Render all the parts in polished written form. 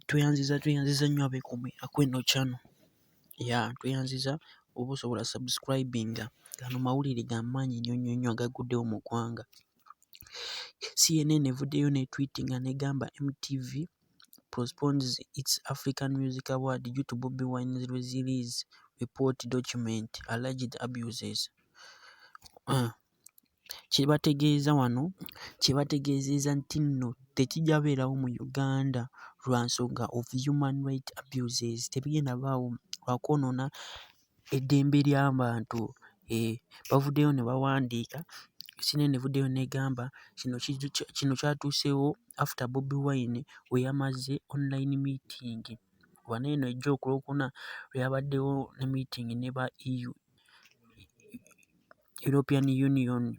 tweyanziza nnyo abeekuumira kw'eno channel. Tweyanziza oba osobola subscribinga gano mawulire ga maanyi nnyo agaguddewo mu ggwanga. CNN evuddeyo n'etweetinga n'egamba MTV postpones its African Music Award due to Bobi Wine's release report document alleged abuses. Kyebategeeza wano, kyebategeezezza nti nno tekijja beerawo mu Uganda lwa nsonga of human right abuses. Tebigenda baawo lwa kwonoona eddembe ly'abantu. Bavuddeyo ne bawandiika, CNN evuddeyo n'egamba kino kyatuusewo after Bobi Wine we yamaze online meeting. Wano eno ejja okulwokuna lwe yabaddewo ne meeting ne ba EU, European Union.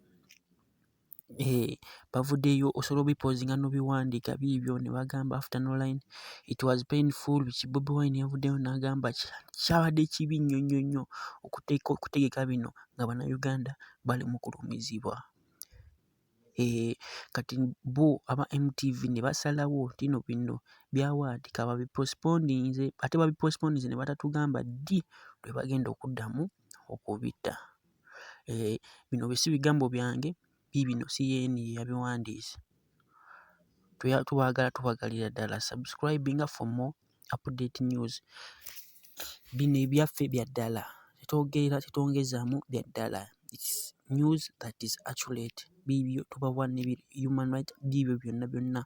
Bavuddeyo osobola obipoozinga n'obiwandiika biibyo ne bagamba after no line it was painful. Bobi Wine yavuddeyo n'agamba kyabadde kibi nnyo okutegeka bino nga bannayuganda bali mu kulumizibwa. Kati bo aba MTV ne basalawo tino bino byawandiika babiposponinze, ate babiposponinze ne batatugamba ddi lwe bagenda okuddamu okubidda. Bino bye si bigambo byange, biibino CNN yabiwandiise. Tubagalira ddala subscribinga for more update news. Bino ebyaffe bya ddala, tetwongezaamu, bya ddala. It's news that is accurate. Biibyo tubawa ne human right, biibyo byonna.